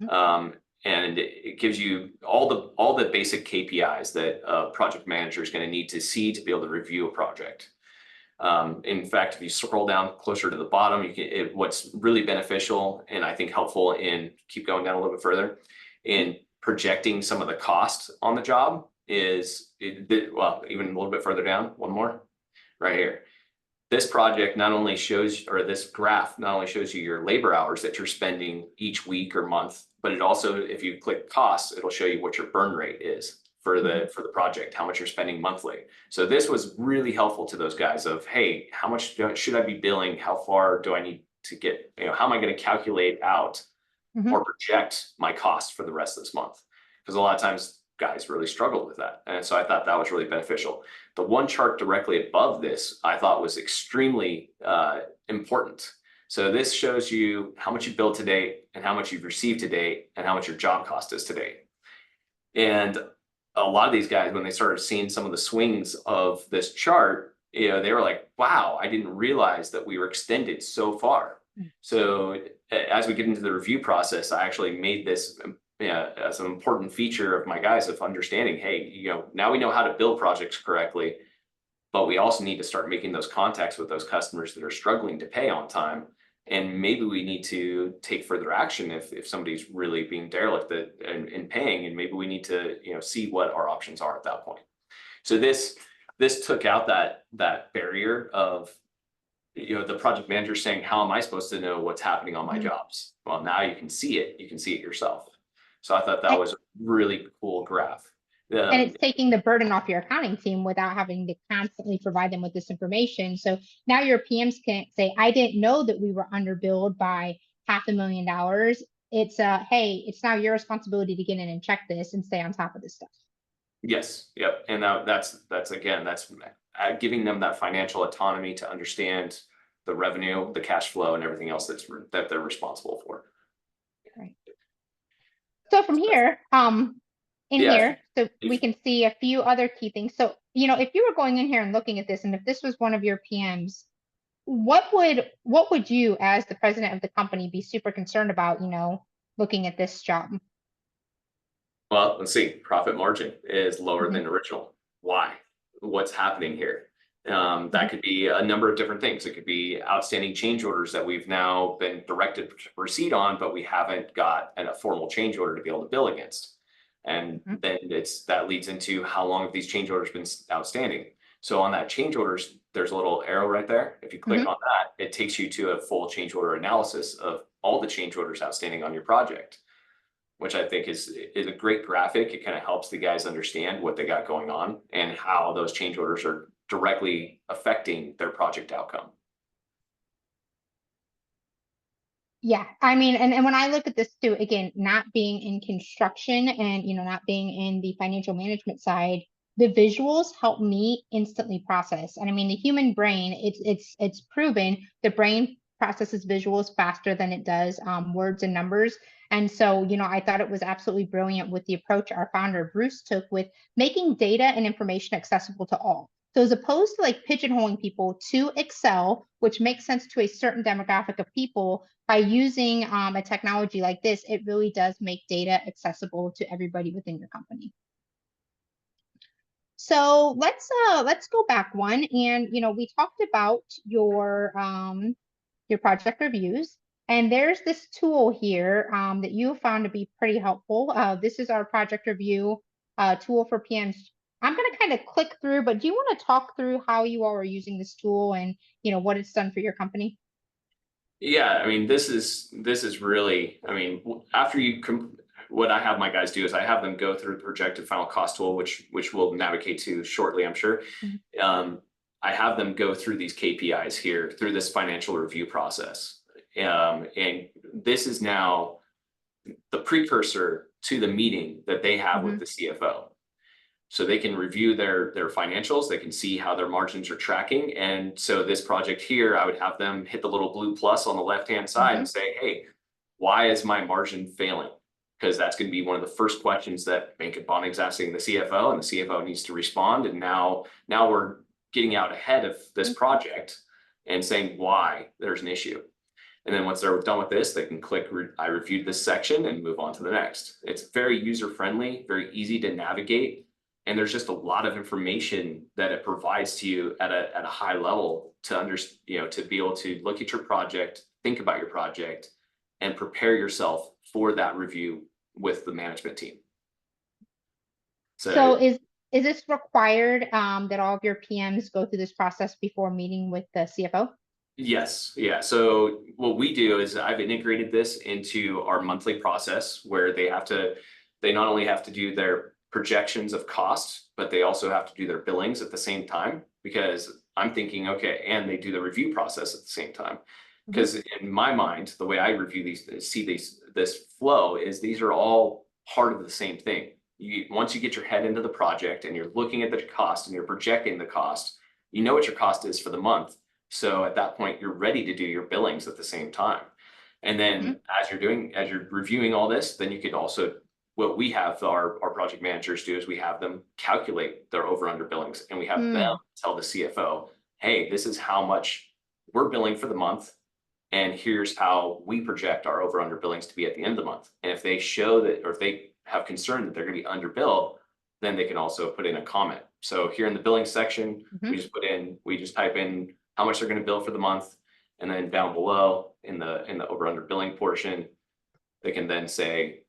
Mhm. Um, and it gives you all the basic KPIs that a project manager is going to need to see to be able to review a project. In fact, if you scroll down closer to the bottom, what's really beneficial and I think helpful in keep going down a little bit further in projecting some of the costs on the job well, even a little bit further down, one more right here. This project not only shows, or this graph not only shows you your labor hours that you're spending each week or month, but it also, if you click costs, it'll show you what your burn rate is for the project, how much you're spending monthly. So this was really helpful to those guys of, hey, how much should I be billing? How far do I need to get, how am I going to calculate out Mhm. or project my costs for the rest of this month? Because a lot of times guys really struggled with that. And so I thought that was really beneficial. The one chart directly above this, I thought was extremely important. So this shows you how much you billed to date and how much you've received to date and how much your job cost is to date. And a lot of these guys, when they started seeing some of the swings of this chart, they were like, wow, I didn't realize that we were extended so far. Mm. So as we get into the review process, I actually made this as an important feature of my guys of understanding, hey, now we know how to build projects correctly, but we also need to start making those contacts with those customers that are struggling to pay on time. And maybe we need to take further action if somebody's really being derelict in paying, and maybe we need to see what our options are at that point. So this took out that barrier of the project manager saying, how am I supposed to know what's happening on my Mhm. jobs? Well, now you can see it yourself. So I thought that was a really cool graph. And Um, it's taking the burden off your accounting team without having to constantly provide them with this information. So now your PMs can say, I didn't know that we were underbilled by $500,000. It's hey, it's now your responsibility to get in and check this and stay on top of this stuff. Yes, yep, and that's again, that's giving them that financial autonomy to understand the revenue, the cash flow, and everything else that they're responsible for. Right. So from here, in Yeah, here, so we can see a few other key things. So, if you were going in here and looking at this, and if this was one of your PMs, what would you, as the president of the company, be super concerned about, looking at this job? well, let's see. Profit margin is lower Mhm. than original. Why? What's happening here? Mhm. That could be a number of different things. It could be outstanding change orders that we've now been directed to proceed on, but we haven't got a formal change order to be able to bill against. And Mhm. then that leads into how long have these change orders been outstanding. So on that change orders, there's a little arrow right there. If you click Mhm. on that, it takes you to a full change order analysis of all the change orders outstanding on your project, which I think is a great graphic. It kind of helps the guys understand what they got going on and how those change orders are directly affecting their project outcome. Yeah, I mean, and when I look at this too, again, not being in construction and not being in the financial management side, the visuals help me instantly process. And I mean, the human brain, it's proven the brain processes visuals faster than it does words and numbers. And so, I thought it was absolutely brilliant with the approach our founder Bruce took with making data and information accessible to all. So as opposed to like pigeonholing people to Excel, which makes sense to a certain demographic of people, by using a technology like this, it really does make data accessible to everybody within your company. So let's go back one, and we talked about your project reviews, and there's this tool here that you found to be pretty helpful. This is our project review tool for PMs. I'm going to kind of click through, but do you want to talk through how you all are using this tool and what it's done for your company? Yeah, I mean, this is really, I mean, after what I have my guys do is I have them go through the projected final cost tool, which we'll navigate to shortly, I'm sure. Mhm. Um, I have them go through these KPIs here through this financial review process. And this is now the precursor to the meeting that they have with Mhm. the CFO. So they can review their financials, they can see how their margins are tracking. And so this project here, I would have them hit the little blue plus on the left-hand side and Mhm. say, hey, why is my margin failing? Because that's going to be one of the first questions that Bank of Bonning's asking the CFO, and the CFO needs to respond. And now we're getting out ahead of this project and saying why there's an issue. And then once they're done with this, they can click, I reviewed this section and move on to the next. It's very user-friendly, very easy to navigate. And there's just a lot of information that it provides to you at a high level to understand, to be able to look at your project, think about your project, and prepare yourself for that review with the management team. So is this required that all of your PMs go through this process before meeting with the CFO? Yes. Yeah. So what we do is I've integrated this into our monthly process where they not only have to do their projections of costs, but they also have to do their billings at the same time, because I'm thinking, okay, and they do the review process at the same time. Because in my mind, the way I review this flow is these are all part of the same thing. Once you get your head into the project and you're looking at the cost and you're projecting the cost, you know what your cost is for the month. So at that point, you're ready to do your billings at the same time. And then as you're reviewing all this, then you could also, what we have our project managers do is we have them calculate their over under billings, and we have them tell the CFO, hey, this is how much we're billing for the month. And here's how we project our over under billings to be at the end of the month. And if they show that, or if they have concern that they're going to be underbilled, then they can also put in a comment. So here in the billing section, we just type in how much they're going to bill for the month. And then down below in the over under billing portion, they can then say,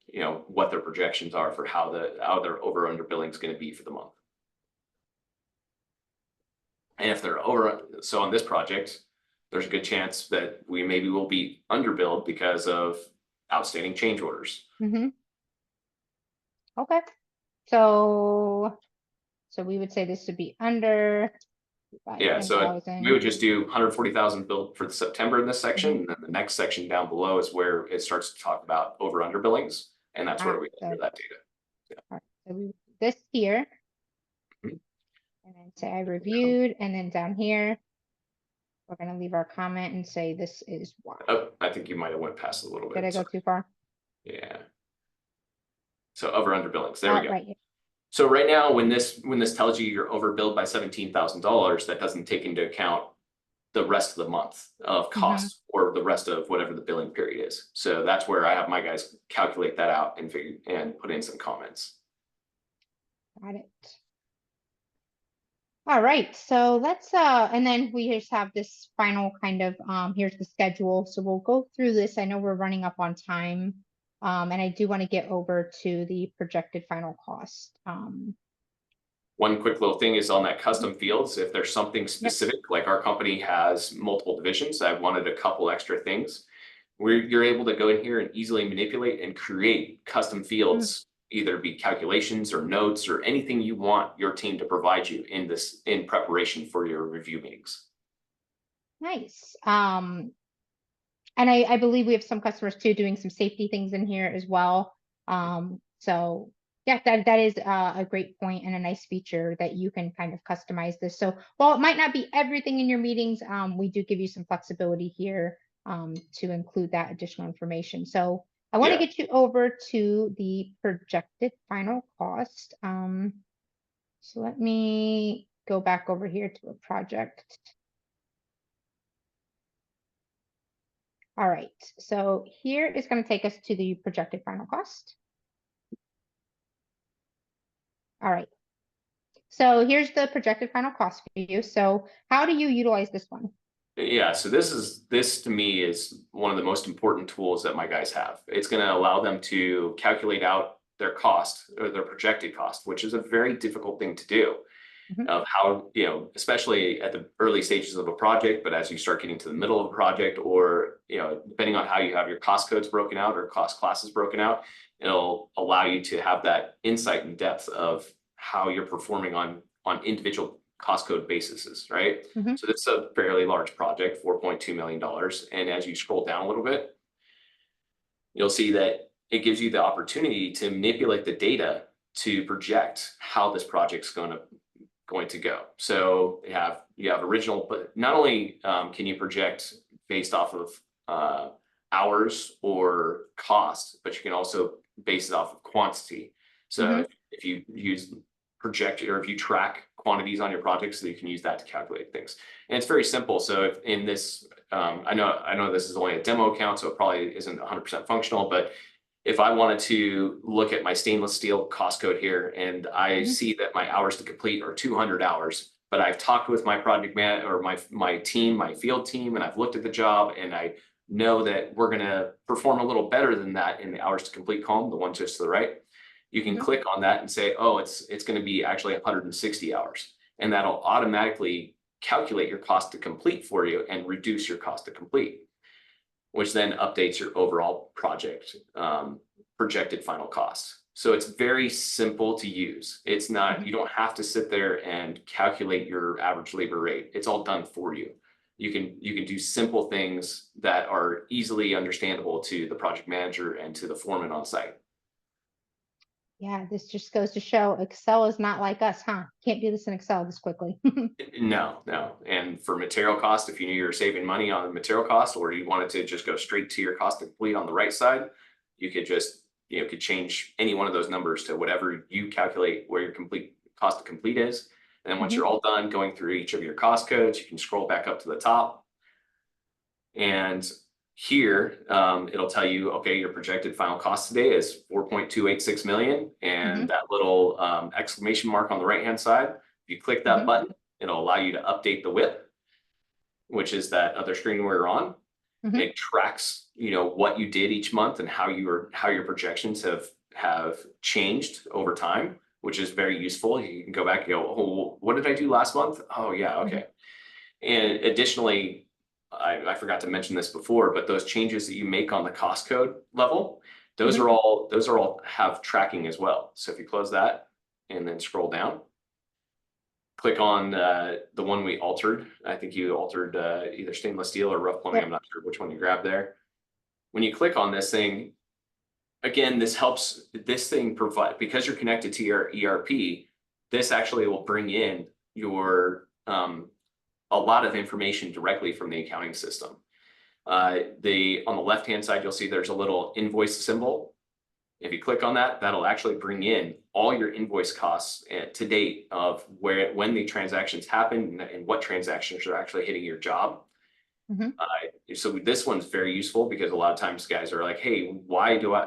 what their projections are for how their over under billing is going to be for the month. And if they're so on this project, there's a good chance that we maybe will be underbilled because of outstanding change orders. Okay. So we would say this would be under. Yeah, so we would just do 140,000 billed for the September in this section, and then the next section down below is where it starts to talk about over under billings, and that's where we enter that data. All right, so we this here, and then say I reviewed, and then down here, we're going to leave our comment and say this is why. Oh, I think you might have went past a little bit. Did I go too far? Yeah. So over under billings. There we go. Right. So right now, when this tells you you're overbilled by $17,000, that doesn't take into account the rest of the month of cost or the rest of whatever the billing period is. So that's where I have my guys calculate that out and put in some comments. Got it. All right, so let's and then we just have this final kind of here's the schedule. So we'll go through this. I know we're running up on time. And I do want to get over to the projected final cost. One quick little thing is on that custom fields. If there's something specific, like our company has multiple divisions, I wanted a couple extra things where you're able to go in here and easily manipulate and create custom fields, either be calculations or notes or anything you want your team to provide you in preparation for your review meetings. Nice. And I believe we have some customers too doing some safety things in here as well. So yeah, that is a great point and a nice feature that you can kind of customize this. So while it might not be everything in your meetings, we do give you some flexibility here to include that additional information. So I want to get you over to the projected final cost. So let me go back over here to a project. All right, so here is going to take us to the projected final cost. All right, so here's the projected final cost for you. So how do you utilize this one? Yeah, so this to me is one of the most important tools that my guys have. It's going to allow them to calculate out their cost or their projected cost, which is a very difficult thing to do. Of how, especially at the early stages of a project, but as you start getting to the middle of a project, or, depending on how you have your cost codes broken out or cost classes broken out, it'll allow you to have that insight and depth of how you're performing on individual cost code bases, right? So this is a fairly large project, $4.2 million. And as you scroll down a little bit, you'll see that it gives you the opportunity to manipulate the data to project how this project's going to go. So you have original, but not only can you project based off of hours or cost, but you can also base it off of quantity. So if you use project or if you track quantities on your project, so you can use that to calculate things. And it's very simple. So if in this, I know this is only a demo account, so it probably isn't 100% functional, but if I wanted to look at my stainless steel cost code here and I see that my hours to complete are 200 hours, but I've talked with my project man or my team, my field team, and I've looked at the job and I know that we're going to perform a little better than that in the hours to complete column, the one just to the right. You can click on that and say, oh, it's going to be actually 160 hours. And that'll automatically calculate your cost to complete for you and reduce your cost to complete, which then updates your overall project projected final cost. So it's very simple to use. It's not, you don't have to sit there and calculate your average labor rate. It's all done for you. You can do simple things that are easily understandable to the project manager and to the foreman on site. Yeah, this just goes to show Excel is not like us, huh? Can't do this in Excel this quickly. No. And for material cost, if you knew you were saving money on the material cost, or you wanted to just go straight to your cost to complete on the right side, you could just, could change any one of those numbers to whatever you calculate where your complete cost to complete is. And then once you're all done going through each of your cost codes, you can scroll back up to the top. And here, it'll tell you, okay, your projected final cost today is 4.286 million. And that little exclamation mark on the right-hand side, if you click that button, it'll allow you to update the WIP, which is that other screen we're on. It tracks, what you did each month and how your projections have changed over time, which is very useful. You can go back and go, oh, what did I do last month? Oh yeah, okay. And additionally, I forgot to mention this before, but those changes that you make on the cost code level, those are all have tracking as well. So if you close that and then scroll down, click on the one we altered. I think you altered either stainless steel or rough plumbing. I'm not sure which one you grabbed there. When you click on this thing, again, this thing provide, because you're connected to your ERP, this actually will bring in your a lot of information directly from the accounting system. On the left-hand side, you'll see there's a little invoice symbol. If you click on that, that'll actually bring in all your invoice costs to date of when the transactions happen and what transactions are actually hitting your job. So this one's very useful because a lot of times guys are like, hey,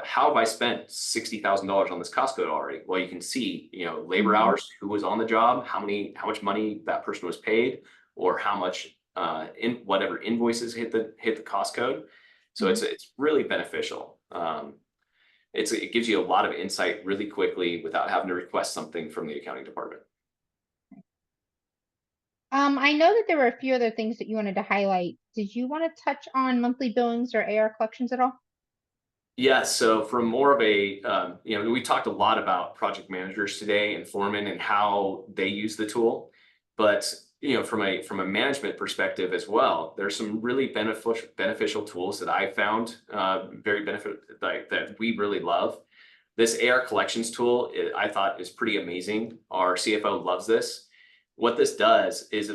how have I spent $60,000 on this cost code already? Well, you can see, labor hours, who was on the job, how much money that person was paid, or how much in whatever invoices hit the cost code. So it's really beneficial. It gives you a lot of insight really quickly without having to request something from the accounting department. I know that there were a few other things that you wanted to highlight. Did you want to touch on monthly billings or AR collections at all? Yeah, so from more of a, we talked a lot about project managers today and foremen and how they use the tool, but from a management perspective as well, there's some really beneficial tools that I found that we really love. This AR collections tool, I thought is pretty amazing. Our CFO loves this. What this does is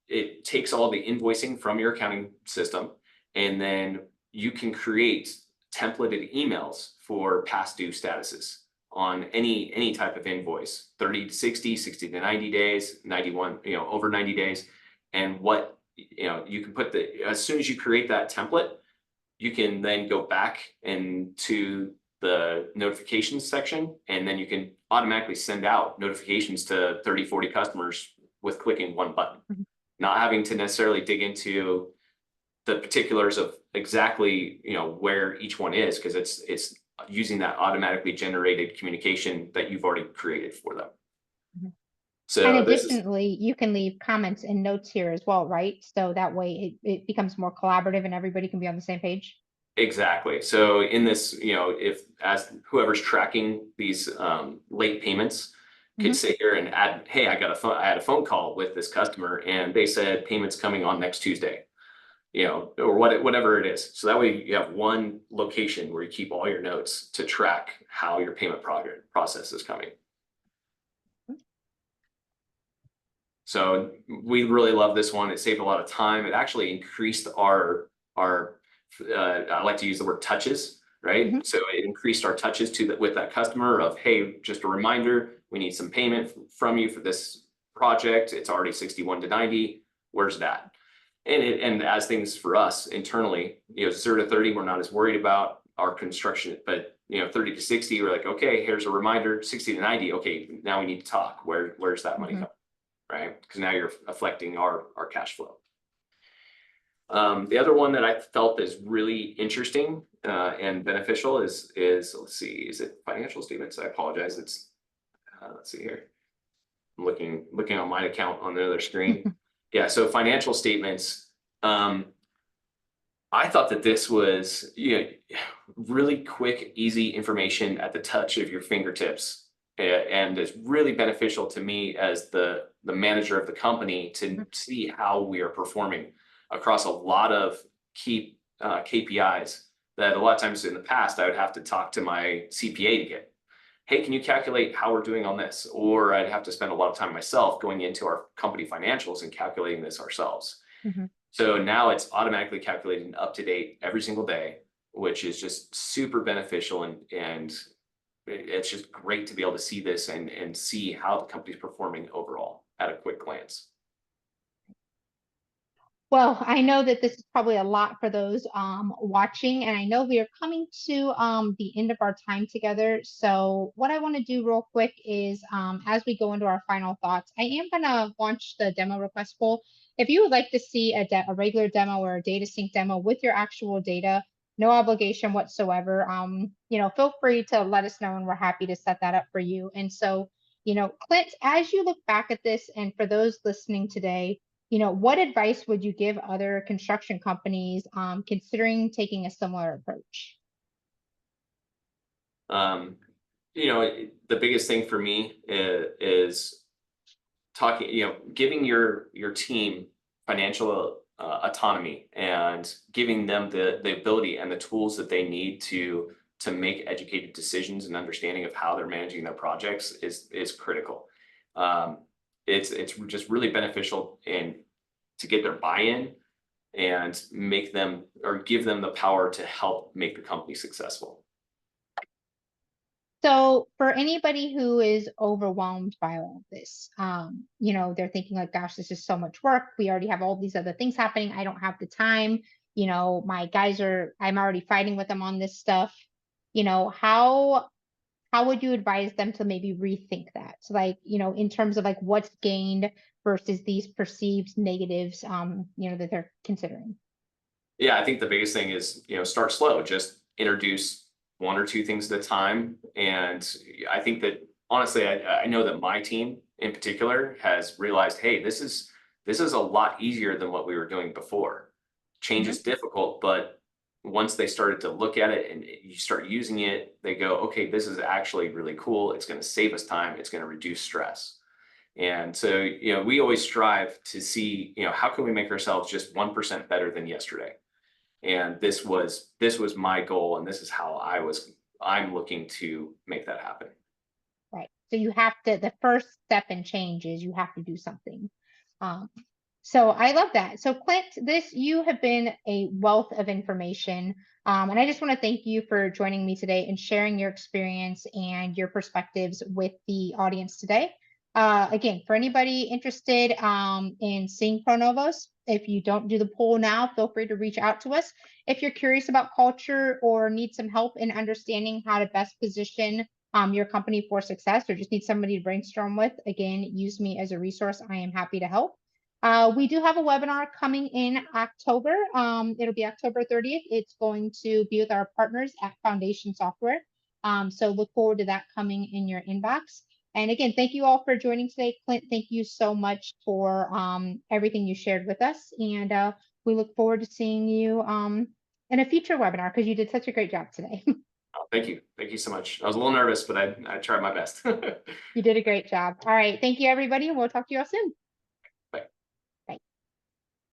it takes all the invoicing from your accounting system, and then you can create templated emails for past due statuses on any type of invoice, 30 to 60, 60 to 90 days, 91, over 90 days. And what, you can put as soon as you create that template, you can then go back into the notifications section, and then you can automatically send out notifications to 30, 40 customers with clicking one button, not having to necessarily dig into the particulars of exactly, where each one is, because it's using that automatically generated communication that you've already created for them. So and additionally, you can leave comments and notes here as well, right? So that way it becomes more collaborative and everybody can be on the same page. Exactly. So in this, as whoever's tracking these late payments could sit here and add, hey, I had a phone call with this customer and they said payment's coming on next Tuesday, or whatever it is. So that way you have one location where you keep all your notes to track how your payment process is coming. So we really love this one. It saved a lot of time. It actually increased our I like to use the word touches Mhm. right? So it increased our touches with that customer of, hey, just a reminder, we need some payment from you for this project. It's already 61 to 90. Where's that? And as things for us internally, 0 to 30, we're not as worried about our construction, but 30 to 60, we're like, okay, here's a reminder. 60 to 90, okay, now we need to talk. Where's that money Mhm. coming, right? Because now you're affecting our cash flow. The other one that I felt is really interesting and beneficial is let's see, is it financial statements? I apologize. It's let's see here. I'm looking on my account on the other screen. Yeah, so financial statements. I thought that this was really quick, easy information at the touch of your fingertips, and it's really beneficial to me as the manager of the company to see how we are performing across a lot of key KPIs that a lot of times in the past I would have to talk to my CPA to get. Hey, can you calculate how we're doing on this? Or I'd have to spend a lot of time myself going into our company financials and calculating this ourselves. Mhm. So now it's automatically calculated and up to date every single day, which is just super beneficial, and it's just great to be able to see this and see how the company's performing overall at a quick glance. Well, I know that this is probably a lot for those watching, and I know we are coming to the end of our time together. So, what I want to do real quick is, as we go into our final thoughts, I am going to launch the demo request poll. If you would like to see a regular demo or a data sync demo with your actual data, no obligation whatsoever. Feel free to let us know, and we're happy to set that up for you. And so, Clint, as you look back at this, and for those listening today, what advice would you give other construction companies considering taking a similar approach? Um, the biggest thing for me is talking, giving your team financial autonomy and giving them the ability and the tools that they need to make educated decisions and understanding of how they're managing their projects is critical. Um, it's just really beneficial to get their buy-in and make them or give them the power to help make the company successful. So, for anybody who is overwhelmed by all of this, they're thinking like, "Gosh, this is so much work. We already have all these other things happening. I don't have the time. My guys I'm already fighting with them on this stuff." How would you advise them to maybe rethink that? So, like, in terms of like what's gained versus these perceived negatives, that they're considering. Yeah, I think the biggest thing is, start slow, just introduce one or two things at a time. And I think that honestly, I know that my team in particular has realized, hey, this is a lot easier than what we were doing before. Change Mhm. is difficult, but once they started to look at it and you start using it, they go, okay, this is actually really cool. It's going to save us time. It's going to reduce stress. And so, we always strive to see, how can we make ourselves just 1% better than yesterday? And this was my goal, and this is how I'm looking to make that happen. Right. So you have to, the first step in change is you have to do something. Um, so I love that. So Clint, you have been a wealth of information. And I just want to thank you for joining me today and sharing your experience and your perspectives with the audience today. Again, for anybody interested in seeing ProNovos, if you don't do the poll now, feel free to reach out to us. If you're curious about culture or need some help in understanding how to best position your company for success, or just need somebody to brainstorm with, again, use me as a resource. I am happy to help. We do have a webinar coming in October. It'll be October 30th. It's going to be with our partners at Foundation Software. So look forward to that coming in your inbox. And again, thank you all for joining today. Clint, thank you so much for everything you shared with us. And we look forward to seeing you in a future webinar because you did such a great job today. Oh, thank you so much. I was a little nervous, but I tried my best. You did a great job. All right. Thank you, everybody. And we'll talk to you all soon.